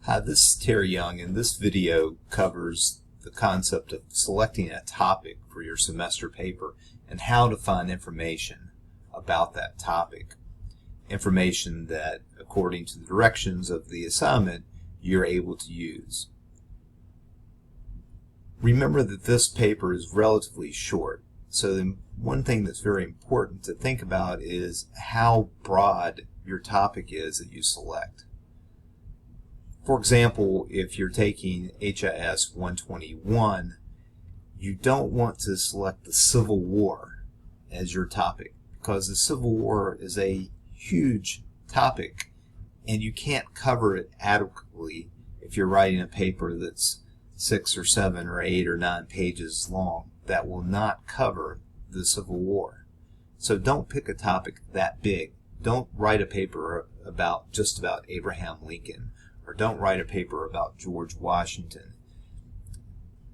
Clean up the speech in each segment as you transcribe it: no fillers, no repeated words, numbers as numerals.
Hi, this is Terry Young, and this video covers the concept of selecting a topic for your semester paper and how to find information about that topic. Information that, according to the directions of the assignment, you're able to use. Remember that this paper is relatively short, so the one thing that's very important to think about is how broad your topic is that you select. For example, if you're taking HIS 121, you don't want to select the Civil War as your topic because the Civil War is a huge topic and you can't cover it adequately if you're writing a paper that's 6 or 7 or 8 or 9 pages long. That will not cover the Civil War. So don't pick a topic that big. Don't write a paper just about Abraham Lincoln, or don't write a paper about George Washington.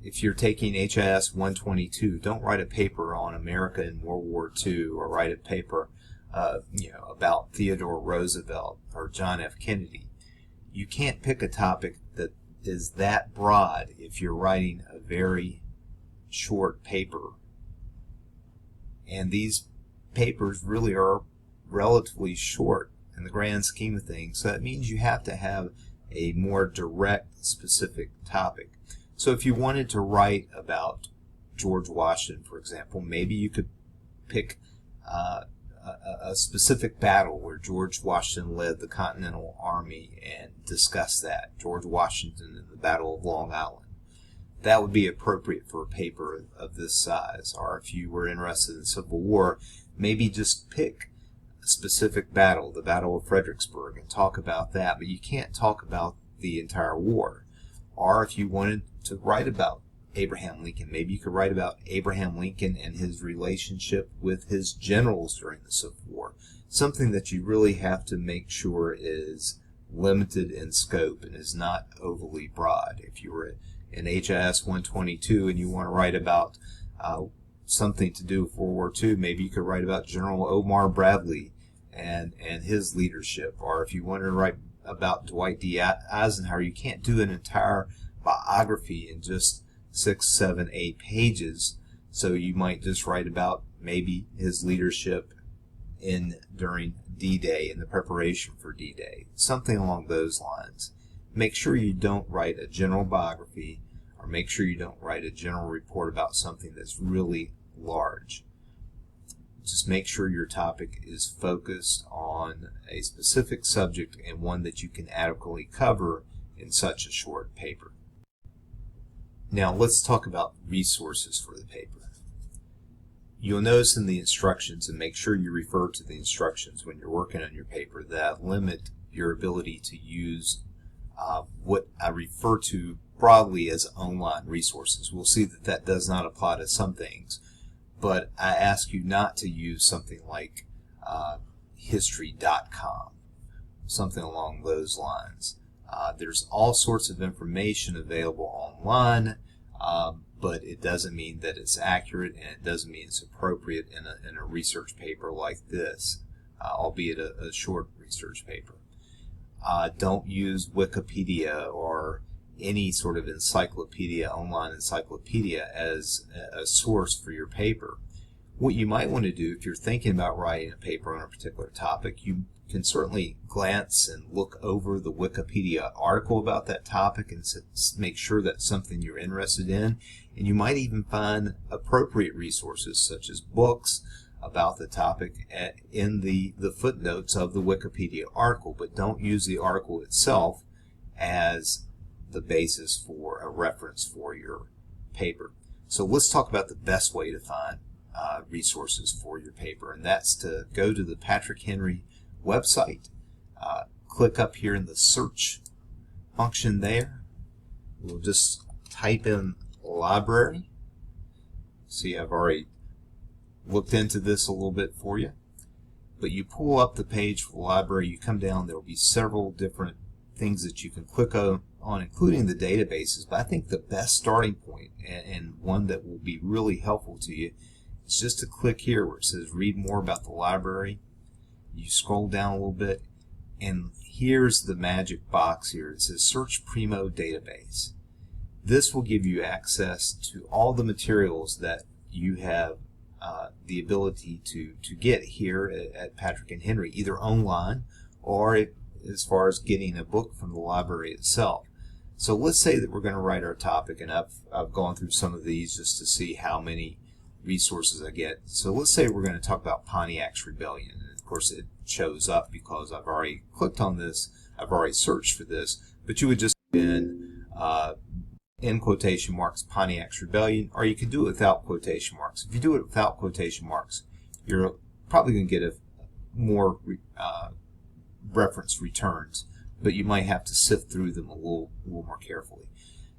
If you're taking HIS 122, don't write a paper on America in World War II, or write a paper about Theodore Roosevelt or John F. Kennedy. You can't pick a topic that is that broad if you're writing a very short paper. And these papers really are relatively short in the grand scheme of things, so that means you have to have a more direct, specific topic. So if you wanted to write about George Washington, for example, maybe you could pick a specific battle where George Washington led the Continental Army and discuss that. George Washington in the Battle of Long Island. That would be appropriate for a paper of this size. Or if you were interested in the Civil War, maybe just pick a specific battle, the Battle of Fredericksburg, and talk about that, but you can't talk about the entire war. Or if you wanted to write about Abraham Lincoln, maybe you could write about Abraham Lincoln and his relationship with his generals during the Civil War. Something that you really have to make sure is limited in scope and is not overly broad. If you were in HIS 122 and you want to write about something to do with World War II, maybe you could write about General Omar Bradley and his leadership. Or if you want to write about Dwight D. Eisenhower, you can't do an entire biography in just 6, 7, 8 pages. So you might just write about maybe his leadership during D-Day and the preparation for D-Day, something along those lines. Make sure you don't write a general biography, or make sure you don't write a general report about something that's really large. Just make sure your topic is focused on a specific subject and one that you can adequately cover in such a short paper. Now let's talk about resources for the paper. You'll notice in the instructions, and make sure you refer to the instructions when you're working on your paper, that limit your ability to use what I refer to broadly as online resources. We'll see that that does not apply to some things, but I ask you not to use something like history.com, something along those lines. There's all sorts of information available online, but it doesn't mean that it's accurate, and it doesn't mean it's appropriate in a research paper like this, albeit a short research paper. Don't use Wikipedia or any sort of encyclopedia, online encyclopedia, as a source for your paper. What you might want to do if you're thinking about writing a paper on a particular topic, you can certainly glance and look over the Wikipedia article about that topic and make sure that's something you're interested in. And you might even find appropriate resources such as books about the topic in the footnotes of the Wikipedia article, but don't use the article itself as the basis for a reference for your paper. So let's talk about the best way to find resources for your paper, and that's to go to the Patrick Henry website. Click up here in the search function there. We'll just type in library. See, I've already looked into this a little bit for you. But you pull up the page for the library, you come down, there will be several different things that you can click on, including the databases. But I think the best starting point, and one that will be really helpful to you, is just to click here where it says read more about the library. You scroll down a little bit, and here's the magic box here. It says Search Primo Database. This will give you access to all the materials that you have the ability to get here at Patrick and Henry, either online or as far as getting a book from the library itself. So let's say that we're going to write our topic, and I've gone through some of these just to see how many resources I get. So let's say we're going to talk about Pontiac's Rebellion. And of course it shows up because I've already clicked on this, I've already searched for this, but you would just put in quotation marks Pontiac's Rebellion, or you could do it without quotation marks. If you do it without quotation marks, you're probably going to get more reference returns, but you might have to sift through them a little more carefully.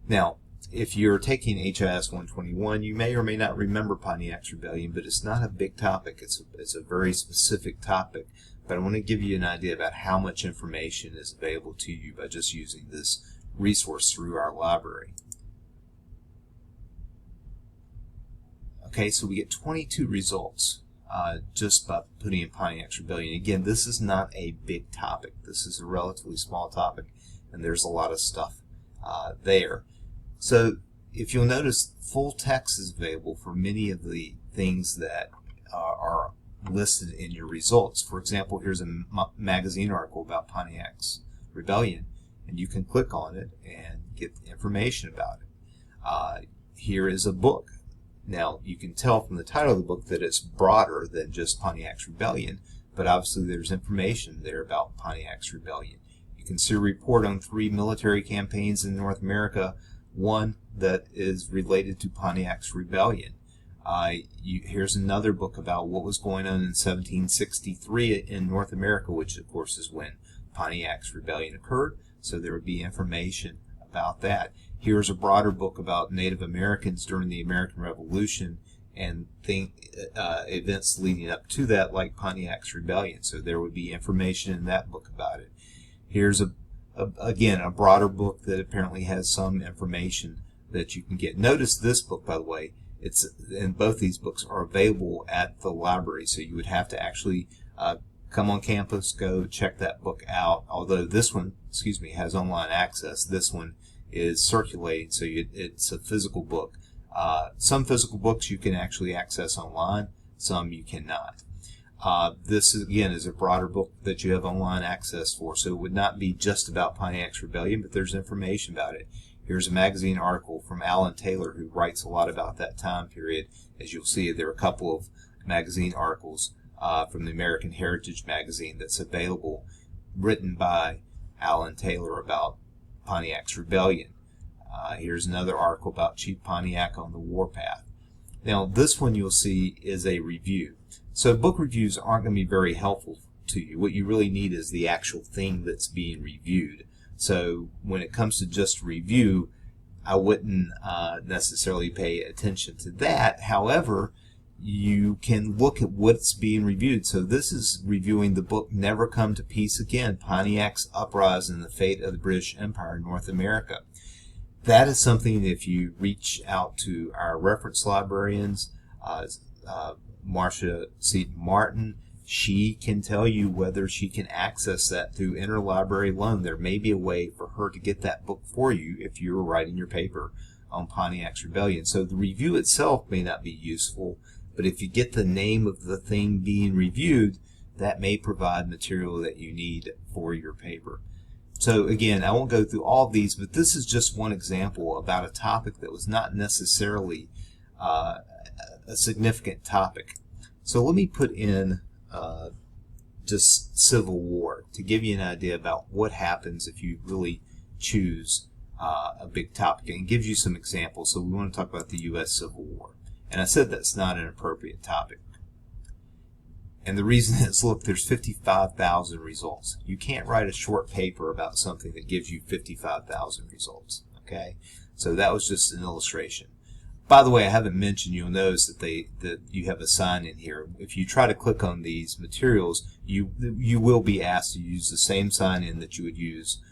Now, if you're taking HIS 121, you may or may not remember Pontiac's Rebellion, but it's not a big topic. It's a very specific topic, but I want to give you an idea about how much information is available to you by just using this resource through our library. Okay, so we get 22 results just by putting in Pontiac's Rebellion. Again, this is not a big topic. This is a relatively small topic, and there's a lot of stuff there. So if you'll notice, full text is available for many of the things that are listed in your results. For example, here's a magazine article about Pontiac's Rebellion, and you can click on it and get information about it. Here is a book. Now, you can tell from the title of the book that it's broader than just Pontiac's Rebellion, but obviously there's information there about Pontiac's Rebellion. You can see a report on 3 military campaigns in North America, one that is related to Pontiac's Rebellion. Here's another book about what was going on in 1763 in North America, which of course is when Pontiac's Rebellion occurred, so there would be information about that. Here's a broader book about Native Americans during the American Revolution and events leading up to that, like Pontiac's Rebellion, so there would be information in that book about it. Here's again a broader book that apparently has some information that you can get. Notice this book, by the way, and both these books are available at the library, so you would have to actually come on campus, go check that book out. Although this one, has online access, this one is circulating, so it's a physical book. Some physical books you can actually access online, some you cannot. This again is a broader book that you have online access for, so it would not be just about Pontiac's Rebellion, but there's information about it. Here's a magazine article from Alan Taylor, who writes a lot about that time period. As you'll see, there are a couple of magazine articles from the American Heritage magazine that's available, written by Alan Taylor about Pontiac's Rebellion. Here's another article about Chief Pontiac on the warpath. Now, this one you'll see is a review. So book reviews aren't going to be very helpful to you. What you really need is the actual thing that's being reviewed. So when it comes to just review, I wouldn't necessarily pay attention to that. However, you can look at what's being reviewed. So this is reviewing the book Never Come to Peace Again, Pontiac's Uprising and the Fate of the British Empire in North America. That is something, if you reach out to our reference librarians, Marcia Seaton Martin, she can tell you whether she can access that through interlibrary loan. There may be a way for her to get that book for you if you're writing your paper on Pontiac's Rebellion. So the review itself may not be useful, but if you get the name of the thing being reviewed, that may provide material that you need for your paper. So again, I won't go through all of these, but this is just one example about a topic that was not necessarily a significant topic. So let me put in just Civil War to give you an idea about what happens if you really choose a big topic, and it gives you some examples. So we want to talk about the U.S. Civil War. And I said that's not an appropriate topic. And the reason is, look, there's 55,000 results. You can't write a short paper about something that gives you 55,000 results. Okay? So that was just an illustration. By the way, I haven't mentioned, you'll notice that you have a sign in here. If you try to click on these materials, you will be asked to use the same sign in that you would use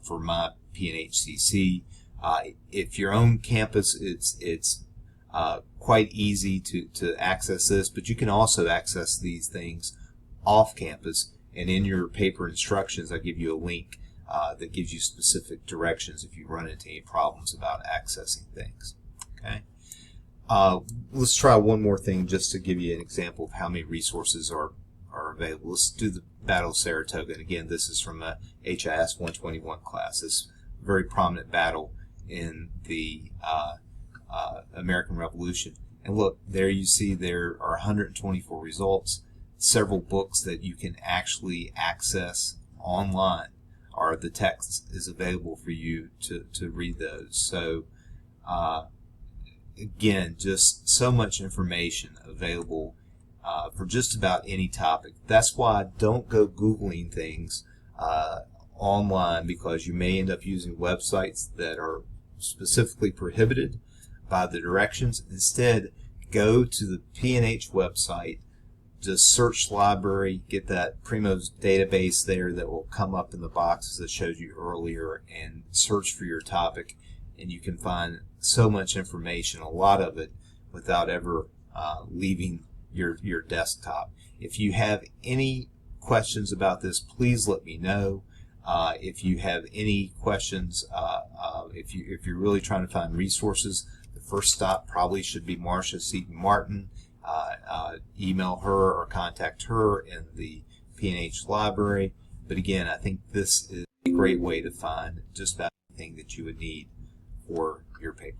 for my PNHCC. If your own campus, it's quite easy to access this, but you can also access these things off campus And in your paper instructions, I give you a link that gives you specific directions if you run into any problems about accessing things. Okay. Let's try one more thing just to give you an example of how many resources are available. Let's do the Battle of Saratoga. And again, this is from a HIS 121 class. This very prominent battle in the American Revolution. And look, there you see there are 124 results. Several books that you can actually access online, or the text is available for you to read those. So again, just so much information available for just about any topic. That's why don't go Googling things online, because you may end up using websites that are specifically prohibited by the directions. Instead, go to the P&H website, just search library, get that Primo's database there that will come up in the boxes that showed you earlier, and search for your topic, and you can find so much information, a lot of it, without ever leaving your desktop. If you have any questions about this, please let me know. If you have any questions, if you're really trying to find resources, the first stop probably should be Marcia Seaton Martin. Email her or contact her in the P&H library. But again, I think this is a great way to find just about anything that you would need for your paper.